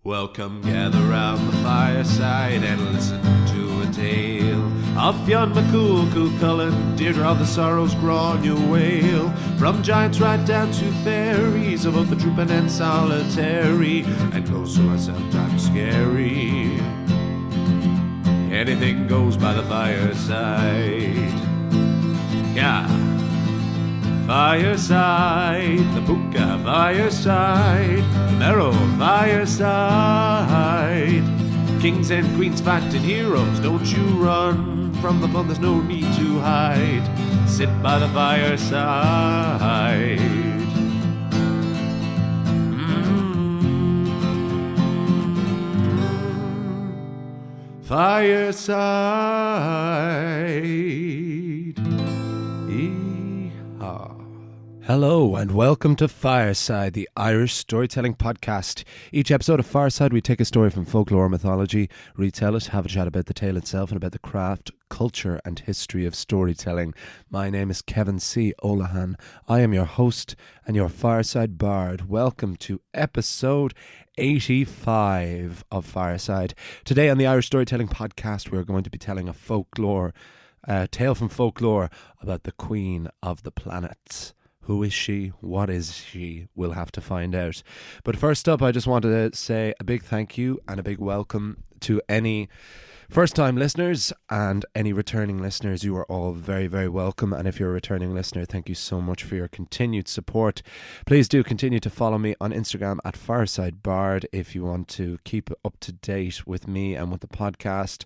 Welcome, gather round the fireside and listen to a tale of Fionn McCool, Cullen, Deirdre of the Sorrows, Grainne Whale. From giants right down to fairies, of both the drooping and solitary, and those who are sometimes scary. Anything goes by the fireside. Yeah. Fireside, the Puka fireside, the Merrow fireside. Kings and queens fighting heroes, don't you run from the fun, there's no need to hide. Sit by the fireside. Fireside. Hello and welcome to Fireside, the Irish storytelling podcast. Each episode of Fireside, we take a story from folklore or mythology, retell it, have a chat about the tale itself and about the craft, culture and history of storytelling. My name is Kevin C. Olahan. I am your host and your Fireside Bard. Welcome to episode 85 of Fireside. Today on the Irish storytelling podcast, we're going to be telling a tale from folklore about the Queen of the Planets. Who is she? What is she? We'll have to find out. But first up, I just wanted to say a big thank you and a big welcome to any first-time listeners and any returning listeners. You are all very, very welcome. And if you're a returning listener, thank you so much for your continued support. Please do continue to follow me on Instagram at FiresideBard if you want to keep up to date with me and with the podcast.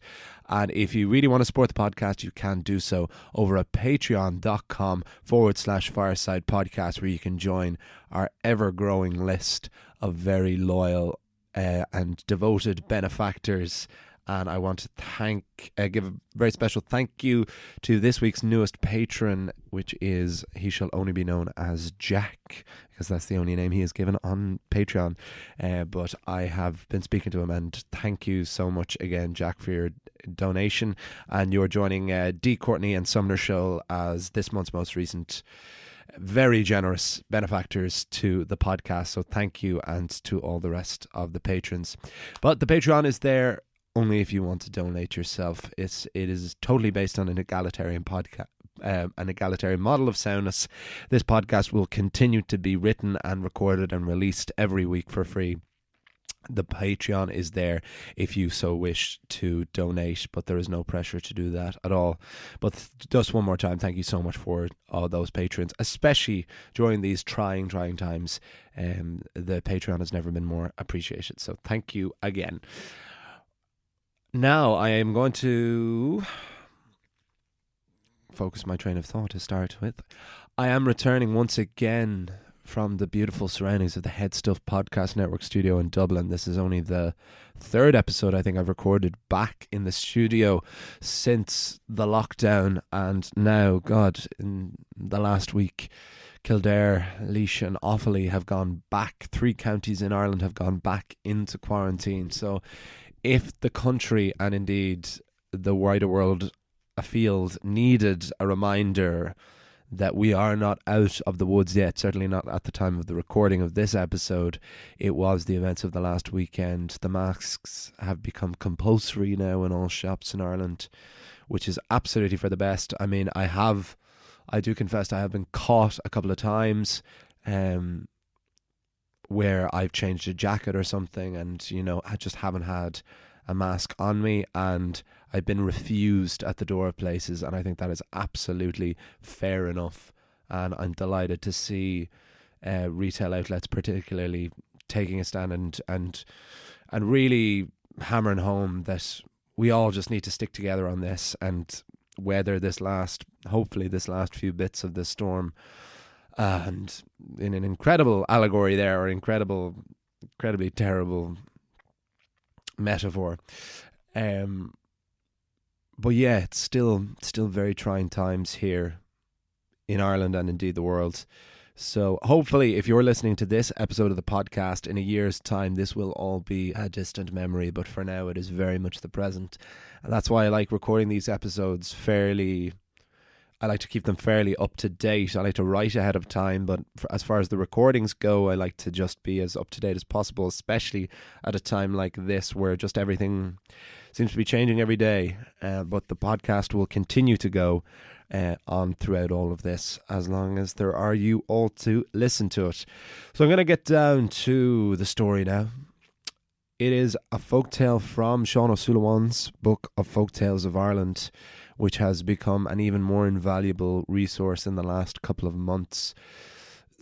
And if you really want to support the podcast, you can do so over at patreon.com/Fireside Podcast, where you can join our ever-growing list of very loyal and devoted benefactors. And I want to give a very special thank you to this week's newest patron, which is, he shall only be known as Jack, because that's the only name he is given on Patreon. But I have been speaking to him, and thank you so much again, Jack, for your donation. And you're joining D. Courtney and Sumner Show as this month's most recent very generous benefactors to the podcast. So thank you, and to all the rest of the patrons. But the Patreon is there only if you want to donate yourself. It is totally based on an egalitarian model of soundness. This podcast will continue to be written and recorded and released every week for free. The Patreon is there if you so wish to donate, but there is no pressure to do that at all. But just one more time, thank you so much for all those patrons, especially during these trying times. The Patreon has never been more appreciated, so thank you again. Now I am going to focus my train of thought to start with. I am returning once again from the beautiful surroundings of the Head Stuff Podcast Network studio in Dublin. This is only the third episode I think I've recorded back in the studio since the lockdown, and now, God, in the last week, Kildare, Laois and Offaly have gone back. 3 counties in Ireland have gone back into quarantine. So if the country, and indeed the wider world afield, needed a reminder that we are not out of the woods yet, certainly not at the time of the recording of this episode, it was the events of the last weekend. The masks have become compulsory now in all shops in Ireland, which is absolutely for the best. I mean, I do confess I have been caught a couple of times where I've changed a jacket or something, and I just haven't had a mask on me, and I've been refused at the door of places, and I think that is absolutely fair enough. And I'm delighted to see retail outlets particularly taking a stand and really hammering home that we all just need to stick together on this and weather hopefully this last few bits of the storm. And in an incredible allegory there, or incredibly terrible metaphor. But yeah, it's still very trying times here in Ireland and indeed the world. So hopefully, if you're listening to this episode of the podcast in a year's time, this will all be a distant memory. But for now, it is very much the present. And that's why I like recording these episodes fairly I like to keep them fairly up to date. I like to write ahead of time, but as far as the recordings go, I like to just be as up to date as possible, especially at a time like this where just everything seems to be changing every day. But the podcast will continue to go on throughout all of this, as long as there are you all to listen to it. So I'm going to get down to the story now. It is a folktale from Sean O'Sullivan's Book of Folktales of Ireland, which has become an even more invaluable resource in the last couple of months,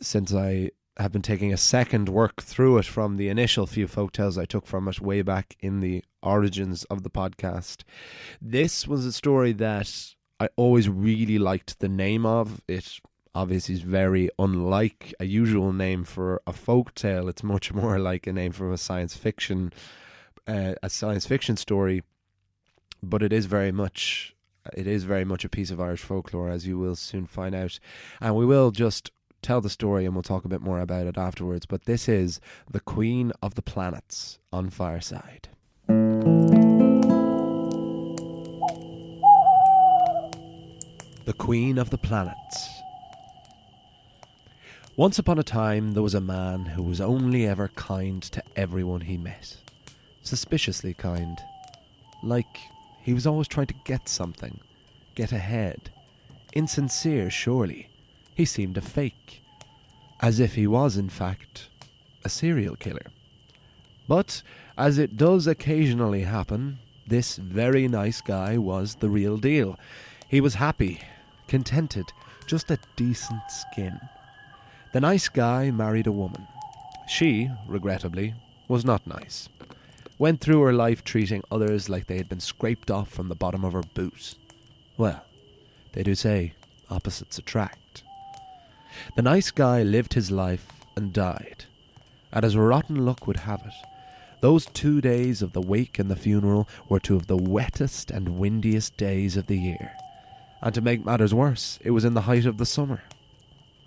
since I have been taking a second work through it from the initial few folktales I took from it way back in the origins of the podcast. This was a story that I always really liked the name of. It obviously is very unlike a usual name for a folktale. It's much more like a name from a science fiction story, but it is very much a piece of Irish folklore, as you will soon find out. And we will just tell the story and we'll talk a bit more about it afterwards. But this is The Queen of the Planets on Fireside. The Queen of the Planets. Once upon a time there was a man who was only ever kind to everyone he met. Suspiciously kind. Like he was always trying to get something, get ahead. Insincere, surely. He seemed a fake. As if he was, in fact, a serial killer. But, as it does occasionally happen, this very nice guy was the real deal. He was happy, contented, just a decent skin. The nice guy married a woman. She, regrettably, was not nice. Went through her life treating others like they had been scraped off from the bottom of her boot. Well, they do say opposites attract. The nice guy lived his life and died. And as rotten luck would have it, those 2 days of the wake and the funeral were two of the wettest and windiest days of the year. And to make matters worse, it was in the height of the summer.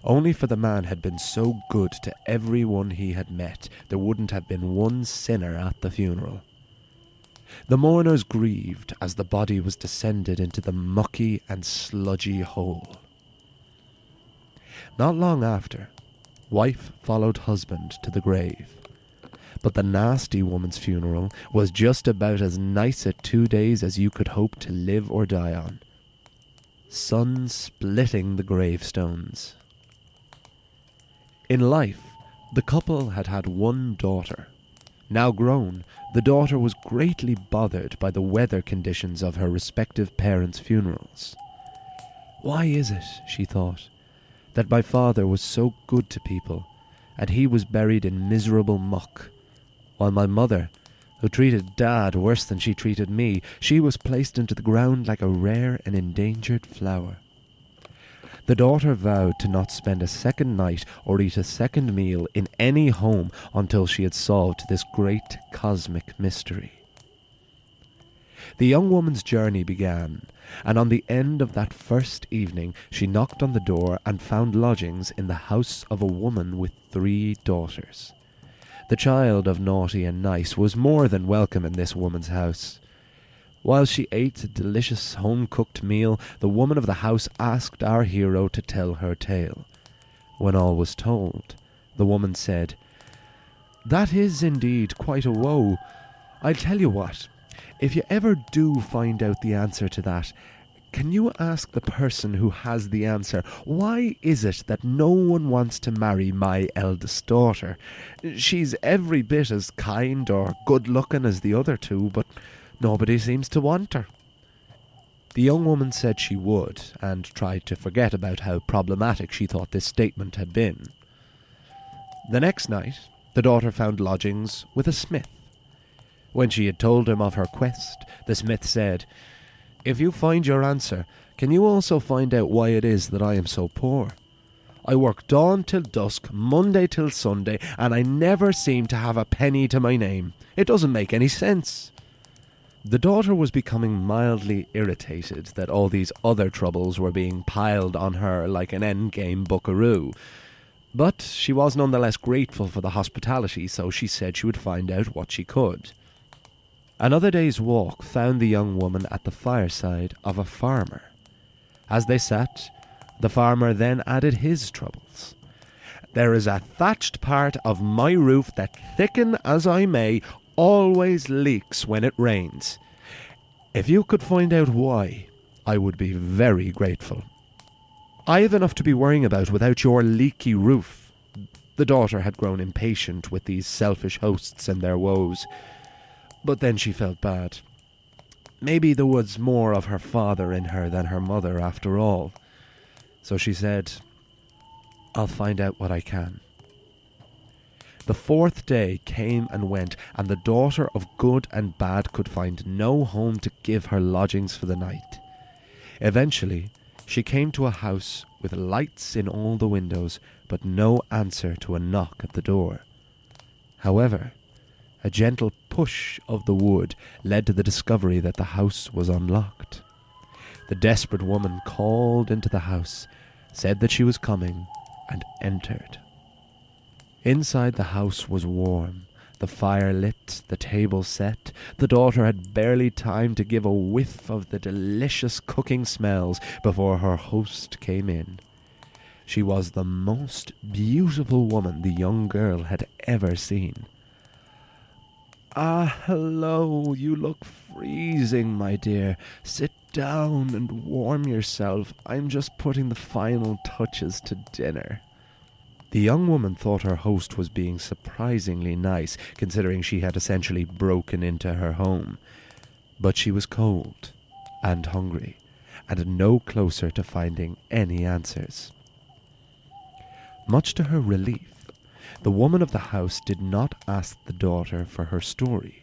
Only for the man had been so good to everyone he had met, there wouldn't have been one sinner at the funeral. The mourners grieved as the body was descended into the mucky and sludgy hole. Not long after, wife followed husband to the grave. But the nasty woman's funeral was just about as nice a 2 days as you could hope to live or die on. Sun splitting the gravestones. In life, the couple had had one daughter. Now grown, the daughter was greatly bothered by the weather conditions of her respective parents' funerals. Why is it, she thought, that my father was so good to people, and he was buried in miserable muck, while my mother, who treated Dad worse than she treated me, she was placed into the ground like a rare and endangered flower. The daughter vowed to not spend a second night or eat a second meal in any home until she had solved this great cosmic mystery. The young woman's journey began, and on the end of that first evening she knocked on the door and found lodgings in the house of a woman with 3 daughters. The child of naughty and nice was more than welcome in this woman's house. While she ate a delicious home-cooked meal, the woman of the house asked our hero to tell her tale. When all was told, the woman said, "That is indeed quite a woe. I'll tell you what, if you ever do find out the answer to that, can you ask the person who has the answer, why is it that no one wants to marry my eldest daughter? She's every bit as kind or good-looking as the other 2, but nobody seems to want her." The young woman said she would, and tried to forget about how problematic she thought this statement had been. The next night, the daughter found lodgings with a smith. When she had told him of her quest, the smith said, "If you find your answer, can you also find out why it is that I am so poor? I work dawn till dusk, Monday till Sunday, and I never seem to have a penny to my name. It doesn't make any sense." The daughter was becoming mildly irritated that all these other troubles were being piled on her like an endgame buckaroo. But she was nonetheless grateful for the hospitality, so she said she would find out what she could. Another day's walk found the young woman at the fireside of a farmer. As they sat, the farmer then added his troubles. "There is a thatched part of my roof that, thicken as I may, always leaks when it rains. If you could find out why, I would be very grateful. I have enough to be worrying about without your leaky roof." The daughter had grown impatient with these selfish hosts and their woes. But then she felt bad. Maybe there was more of her father in her than her mother after all. So she said, "I'll find out what I can." The fourth day came and went, and the daughter of good and bad could find no home to give her lodgings for the night. Eventually, she came to a house with lights in all the windows, but no answer to a knock at the door. However, a gentle push of the wood led to the discovery that the house was unlocked. The desperate woman called into the house, said that she was coming, and entered. Inside the house was warm, the fire lit, the table set. The daughter had barely time to give a whiff of the delicious cooking smells before her host came in. She was the most beautiful woman the young girl had ever seen. "Ah, hello, you look freezing, my dear. Sit down and warm yourself. I'm just putting the final touches to dinner." The young woman thought her host was being surprisingly nice, considering she had essentially broken into her home. But she was cold and hungry, and no closer to finding any answers. Much to her relief, the woman of the house did not ask the daughter for her story,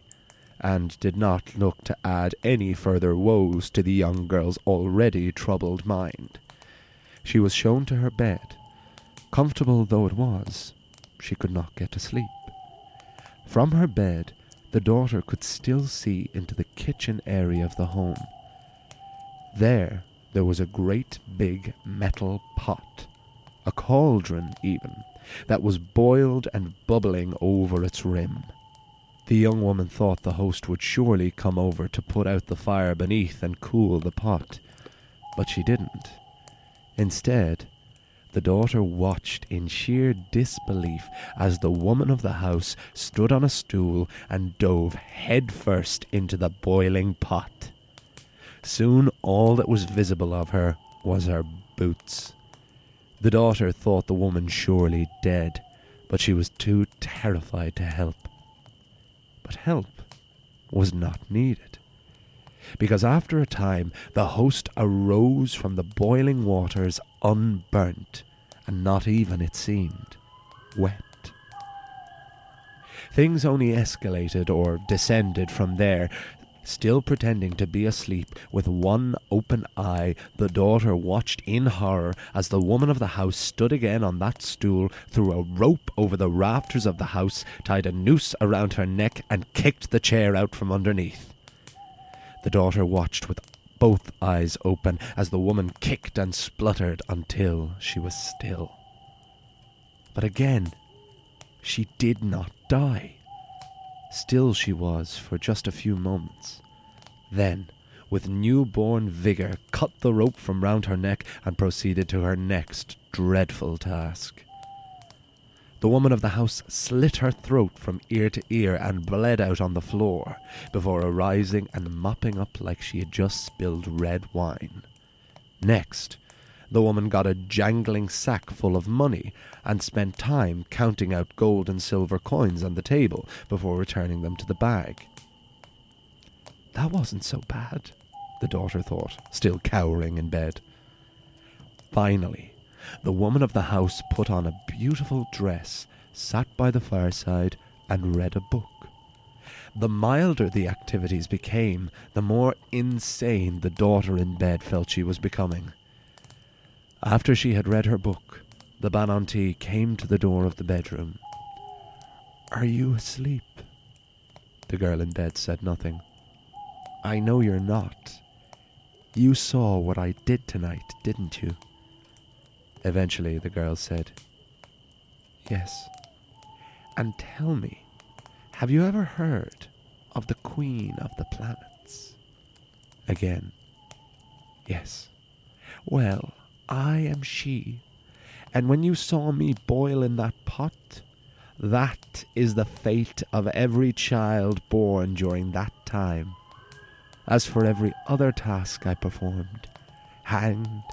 and did not look to add any further woes to the young girl's already troubled mind. She was shown to her bed. Comfortable though it was, she could not get to sleep. From her bed, the daughter could still see into the kitchen area of the home. There was a great big metal pot, a cauldron even, that was boiled and bubbling over its rim. The young woman thought the host would surely come over to put out the fire beneath and cool the pot, but she didn't. Instead, the daughter watched in sheer disbelief as the woman of the house stood on a stool and dove headfirst into the boiling pot. Soon all that was visible of her was her boots. The daughter thought the woman surely dead, but she was too terrified to help. But help was not needed, because after a time the host arose from the boiling waters unburnt, and not even, it seemed, wet. Things only escalated or descended from there. Still pretending to be asleep, with one open eye, the daughter watched in horror as the woman of the house stood again on that stool, threw a rope over the rafters of the house, tied a noose around her neck, and kicked the chair out from underneath. The daughter watched with both eyes open as the woman kicked and spluttered until she was still. But again, she did not die. Still she was for just a few moments. Then, with newborn vigour, cut the rope from round her neck and proceeded to her next dreadful task. The woman of the house slit her throat from ear to ear and bled out on the floor, before arising and mopping up like she had just spilled red wine. Next, the woman got a jangling sack full of money and spent time counting out gold and silver coins on the table before returning them to the bag. That wasn't so bad, the daughter thought, still cowering in bed. Finally, the woman of the house put on a beautiful dress, sat by the fireside, and read a book. The milder the activities became, the more insane the daughter in bed felt she was becoming. After she had read her book, the Bananti came to the door of the bedroom. "Are you asleep?" The girl in bed said nothing. "I know you're not. You saw what I did tonight, didn't you?" Eventually the girl said, "Yes. And tell me, have you ever heard of the Queen of the Planets?" Again, "Yes. Well, I am she, and when you saw me boil in that pot, that is the fate of every child born during that time. As for every other task I performed, hanged,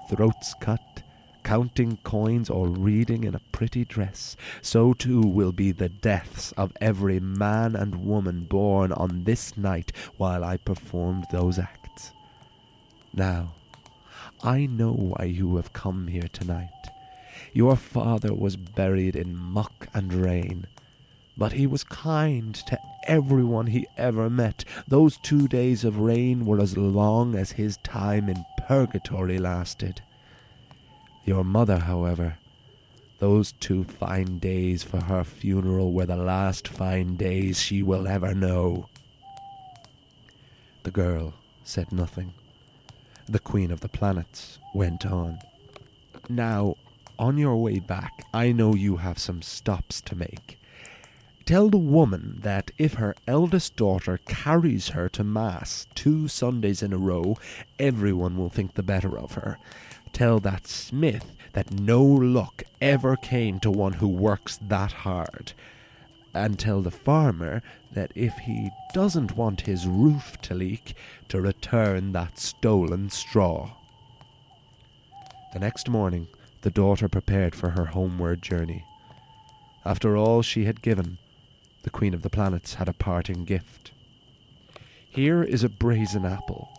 throats cut, counting coins, or reading in a pretty dress, so too will be the deaths of every man and woman born on this night while I performed those acts. Now, I know why you have come here tonight. Your father was buried in muck and rain, but he was kind to everyone he ever met. Those 2 days of rain were as long as his time in purgatory lasted. Your mother, however, those 2 fine days for her funeral were the last fine days she will ever know. The girl said nothing. The Queen of the Planets went on. Now, on your way back, I know you have some stops to make. Tell the woman that if her eldest daughter carries her to Mass 2 Sundays in a row, everyone will think the better of her. Tell that smith that no luck ever came to one who works that hard. And tell the farmer that if he doesn't want his roof to leak, to return that stolen straw. The next morning, the daughter prepared for her homeward journey. After all she had given, the Queen of the Planets had a parting gift. Here is a brazen apple.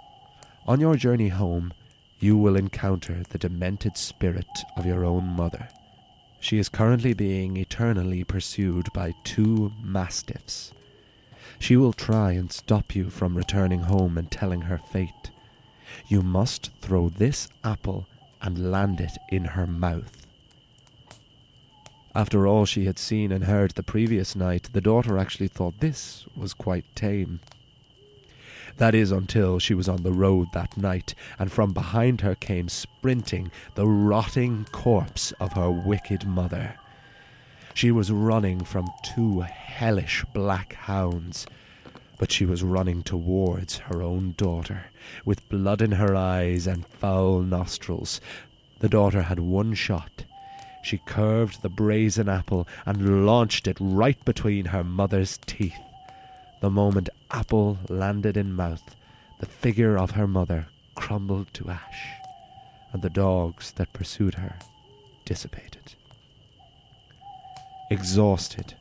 On your journey home, you will encounter the demented spirit of your own mother. She is currently being eternally pursued by 2 mastiffs. She will try and stop you from returning home and telling her fate. You must throw this apple and land it in her mouth. After all she had seen and heard the previous night, the daughter actually thought this was quite tame. That is until she was on the road that night, and from behind her came sprinting the rotting corpse of her wicked mother. She was running from 2 hellish black hounds, but she was running towards her own daughter, with blood in her eyes and foul nostrils. The daughter had 1 shot. She curved the brazen apple and launched it right between her mother's teeth. The moment apple landed in mouth, the figure of her mother crumbled to ash, and the dogs that pursued her dissipated. Exhausted,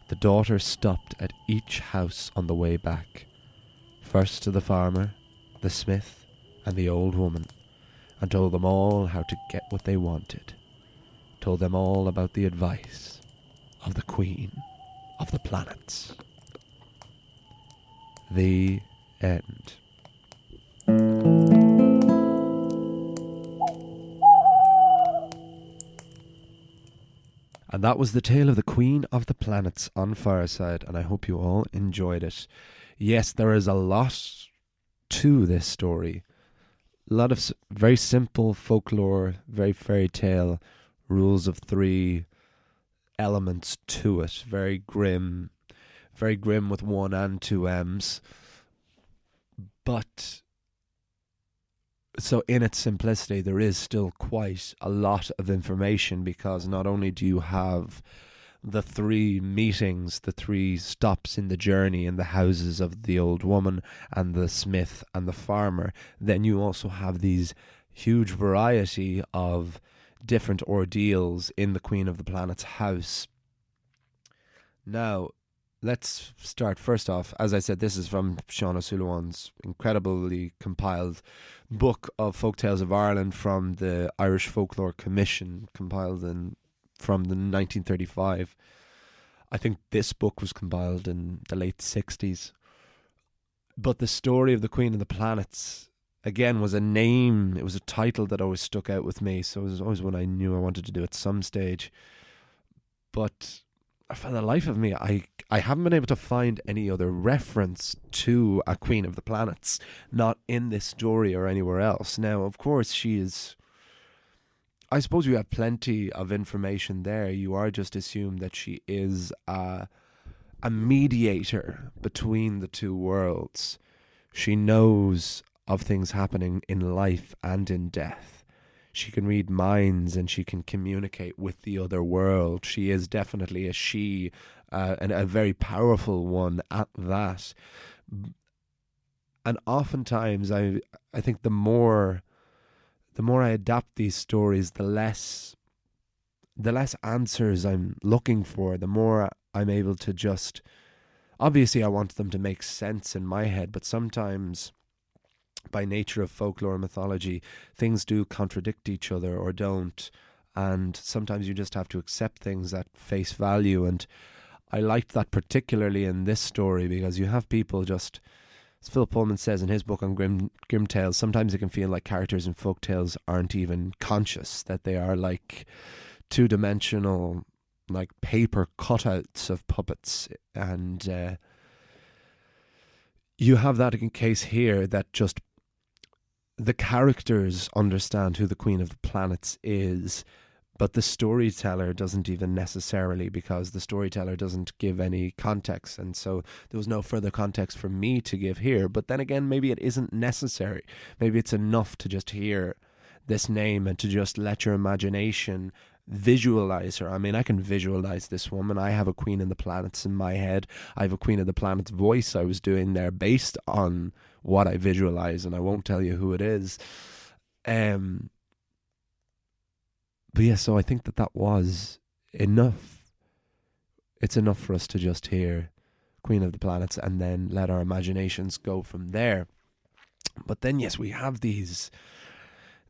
the daughter stopped at each house on the way back, first to the farmer, the smith, and the old woman, and told them all how to get what they wanted, told them all about the advice of the Queen of the Planets. The end. And that was the tale of the Queen of the Planets on Fireside, and I hope you all enjoyed it. Yes, there is a lot to this story. A lot of very simple folklore, very fairy tale, rules of 3 elements to it. Very grim with 1 and 2 M's. But so in its simplicity, there is still quite a lot of information, because not only do you have the 3 meetings, the 3 stops in the journey in the houses of the old woman and the smith and the farmer, then you also have these huge variety of different ordeals in the Queen of the Planet's house. Now, let's start first off. As I said, this is from Sean O'Sullivan's incredibly compiled book of folktales of Ireland from the Irish Folklore Commission, compiled from the 1935. I think this book was compiled in the late 60s. But the story of the Queen of the Planets, again, was a name. It was a title that always stuck out with me, so it was always one I knew I wanted to do at some stage. But for the life of me, I haven't been able to find any other reference to a Queen of the Planets, not in this story or anywhere else. Now, of course, she is... I suppose you have plenty of information there. You are just assumed that she is a mediator between the 2 worlds. She knows of things happening in life and in death. she can read minds and she can communicate with the other world. She is definitely a she, and a very powerful one at that. And oftentimes, I think the more I adapt these stories, the less answers I'm looking for, the more I'm able to just, obviously I want them to make sense in my head, but sometimes by nature of folklore and mythology, things do contradict each other or don't. And sometimes you just have to accept things at face value. And I liked that particularly in this story, because you have people just, as Philip Pullman says in his book on Grim Tales, sometimes it can feel like characters in folk tales aren't even conscious, that they are like two-dimensional, like paper cutouts of puppets. And you have that in case here, that just the characters understand who the Queen of the Planets is, but the storyteller doesn't even necessarily, because the storyteller doesn't give any context. And so there was no further context for me to give here. But then again, maybe it isn't necessary. Maybe it's enough to just hear this name and to just let your imagination visualize her. I mean, I can visualize this woman. I have a Queen of the Planets in my head. I have a Queen of the Planets voice I was doing there based on what I visualize, and I won't tell you who it is. But yeah, so I think that was enough. It's enough for us to just hear Queen of the Planets and then let our imaginations go from there. But then, yes, we have these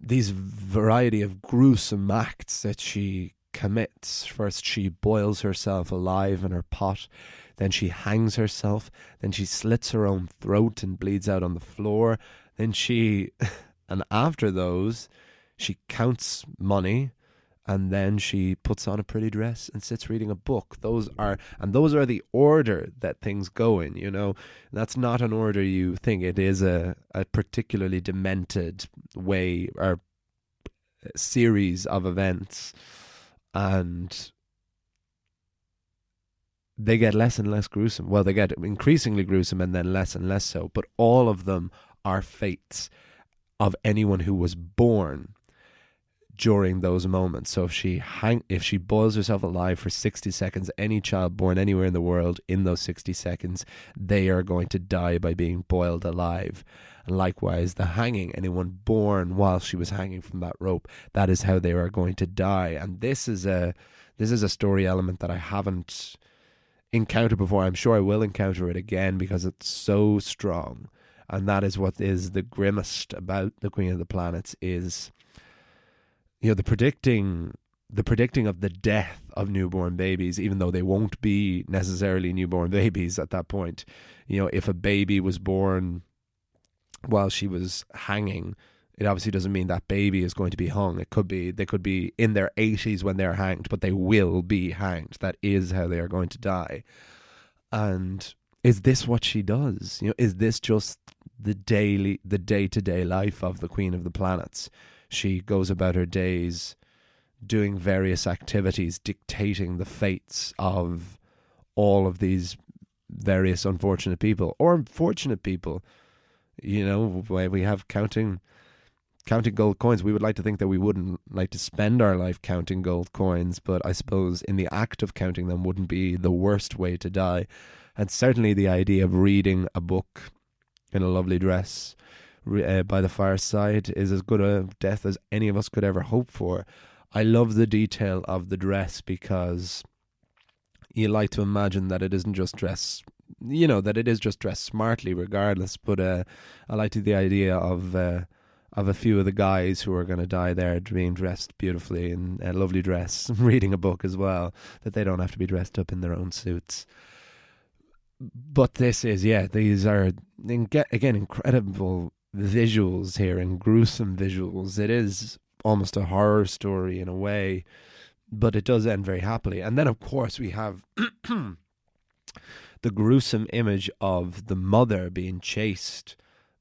variety of gruesome acts that she commits. First, she boils herself alive in her pot. Then she hangs herself. Then she slits her own throat and bleeds out on the floor. Then and after those, she counts money. And then she puts on a pretty dress and sits reading a book. Those are the order that things go in, you know. That's not an order you think. It is a particularly demented way or series of events. And they get less and less gruesome. Well, they get increasingly gruesome and then less and less so. But all of them are fates of anyone who was born during those moments. So if she boils herself alive for 60 seconds, any child born anywhere in the world in those 60 seconds, they are going to die by being boiled alive. And likewise, the hanging, anyone born while she was hanging from that rope, that is how they are going to die. And this is a story element that I haven't encountered before. I'm sure I will encounter it again because it's so strong. And that is what is the grimmest about the Queen of the Planets is, you know, the predicting of the death of newborn babies, even though they won't be necessarily newborn babies at that point. You know, if a baby was born while she was hanging, it obviously doesn't mean that baby is going to be hung. They could be in their 80s when they're hanged, but they will be hanged. That is how they are going to die. And is this what she does? You know, is this just the day-to-day life of the Queen of the Planets? She goes about her days doing various activities, dictating the fates of all of these various unfortunate people or fortunate people. You know, we have counting gold coins. We would like to think that we wouldn't like to spend our life counting gold coins, but I suppose in the act of counting them wouldn't be the worst way to die. And certainly the idea of reading a book in a lovely dress by the fireside is as good a death as any of us could ever hope for. I love the detail of the dress because you like to imagine that it isn't just dress, you know, that it is just dressed smartly regardless. But I like the idea of a few of the guys who are going to die there being dressed beautifully in a lovely dress, reading a book as well, that they don't have to be dressed up in their own suits. But these are, again, incredible visuals here and gruesome visuals. It is almost a horror story in a way, but it does end very happily. And then, of course, we have the gruesome image of the mother being chased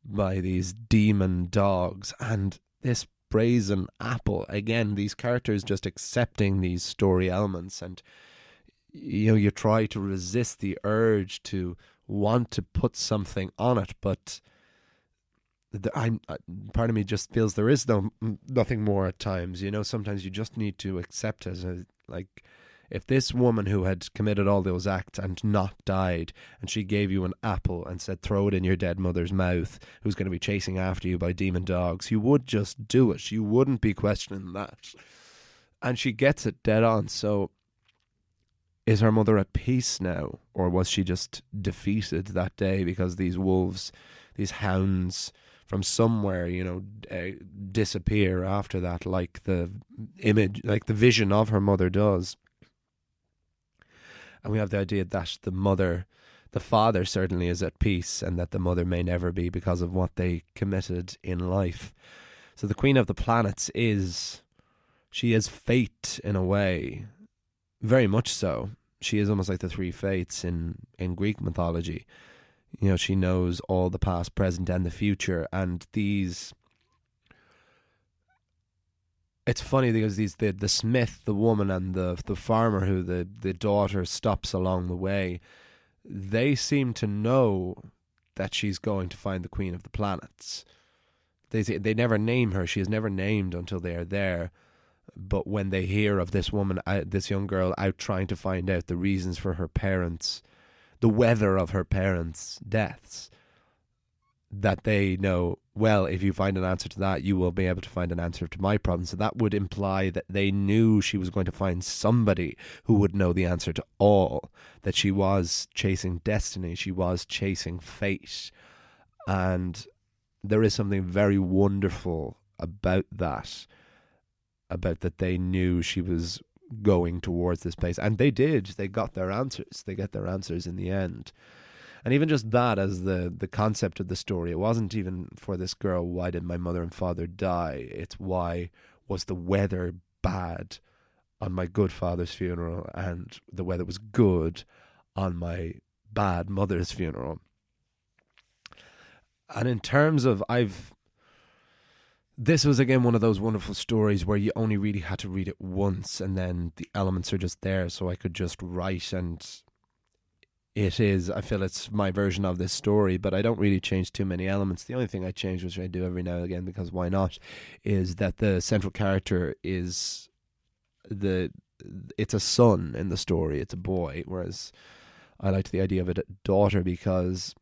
by these demon dogs and this brazen apple. Again, these characters just accepting these story elements, and you know, you try to resist the urge to want to put something on it, but part of me just feels there is nothing more at times. You know, sometimes you just need to accept it. Like, if this woman who had committed all those acts and not died, and she gave you an apple and said, throw it in your dead mother's mouth, who's going to be chasing after you by demon dogs, you would just do it. You wouldn't be questioning that. And she gets it dead on. So is her mother at peace now? Or was she just defeated that day because these wolves, these hounds from somewhere, you know, disappear after that, like the image, like the vision of her mother does? And we have the idea that the father certainly is at peace, and that the mother may never be because of what they committed in life. So the Queen of the Planets she is fate in a way, very much so. She is almost like the three fates in Greek mythology. You know, she knows all the past, present, and the future. And it's funny because the smith, the woman, and the farmer who the daughter stops along the way, they seem to know that she's going to find the Queen of the Planets. They never name her. She is never named until they are there. But when they hear of this woman, this young girl, out trying to find out the reasons for her parents, the weather of her parents' deaths, that they know, well, if you find an answer to that, you will be able to find an answer to my problem. So that would imply that they knew she was going to find somebody who would know the answer to all, that she was chasing destiny, she was chasing fate. And there is something very wonderful about that they knew she was going towards this place. And they did. They got their answers. They get their answers in the end. And even just that as the concept of the story, it wasn't even for this girl, why did my mother and father die? It's why was the weather bad on my good father's funeral and the weather was good on my bad mother's funeral. And in terms of, this was again one of those wonderful stories where you only really had to read it once and then the elements are just there, so I could just write, and I feel it's my version of this story, but I don't really change too many elements. The only thing I change, which I do every now and again because why not, is that the central character is it's a son in the story, it's a boy, whereas I liked the idea of it a daughter because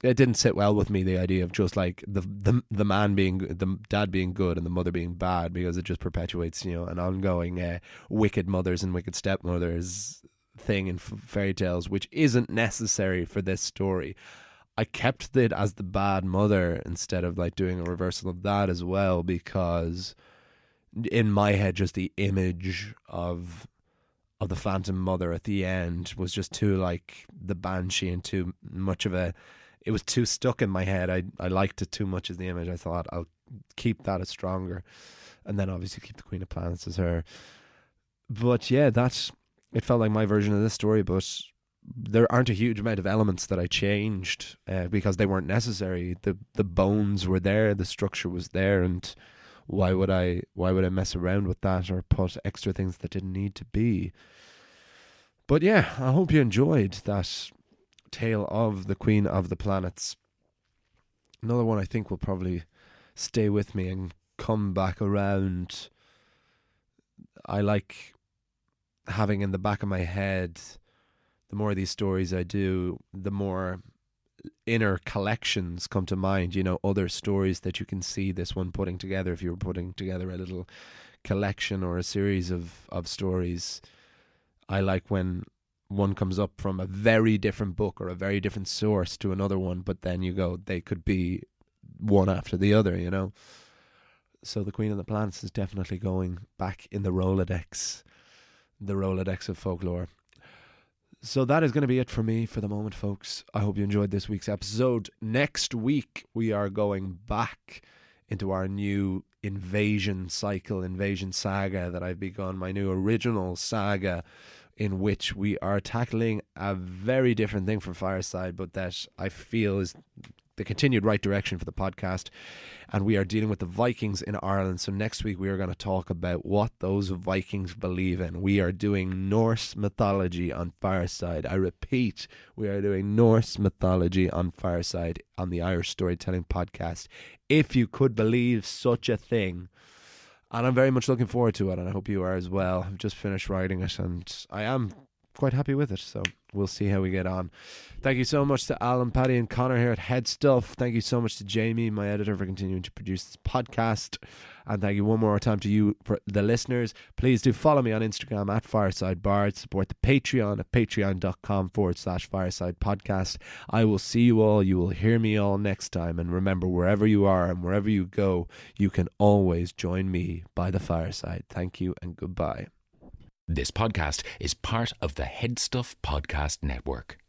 it didn't sit well with me, the idea of just like the man being, the dad being good and the mother being bad, because it just perpetuates, you know, an ongoing wicked mothers and wicked stepmothers thing in fairy tales, which isn't necessary for this story. I kept it as the bad mother instead of like doing a reversal of that as well, because in my head just the image of the phantom mother at the end was just too like the banshee and too much of it was too stuck in my head. I liked it too much as the image. I thought I'll keep that as stronger, and then obviously keep the Queen of Planets as her. But yeah, it felt like my version of this story, but there aren't a huge amount of elements that I changed because they weren't necessary. The bones were there, the structure was there, and why would I mess around with that or put extra things that didn't need to be? But yeah, I hope you enjoyed that tale of the Queen of the Planets. Another one I think will probably stay with me and come back around. I like having in the back of my head, the more of these stories I do, the more inner collections come to mind, you know, other stories that you can see this one putting together. If you were putting together a little collection or a series of stories, I like when one comes up from a very different book or a very different source to another one, but then you go, they could be one after the other, you know. So the Queen of the Planets is definitely going back in the Rolodex of folklore. So that is going to be it for me for the moment, folks. I hope you enjoyed this week's episode. Next week, we are going back into our new invasion saga that I've begun, my new original saga, in which we are tackling a very different thing from Fireside, but that I feel is the continued right direction for the podcast. And we are dealing with the Vikings in Ireland. So next week we are going to talk about what those Vikings believe in. We are doing Norse mythology on Fireside. I repeat, we are doing Norse mythology on Fireside on the Irish Storytelling Podcast. If you could believe such a thing. And I'm very much looking forward to it, and I hope you are as well. I've just finished writing it, and I am quite happy with it, so we'll see how we get on. Thank you so much to Alan, Paddy and Connor here at Head Stuff. Thank you so much to Jamie, my editor, for continuing to produce this podcast. And thank you one more time to you, for the listeners. Please do follow me on Instagram at Fireside Bard. Support the Patreon at patreon.com/Fireside Podcast. I will see you all. You will hear me all next time. And remember, wherever you are and wherever you go, you can always join me by the fireside. Thank you and goodbye. This podcast is part of the Head Stuff Podcast Network.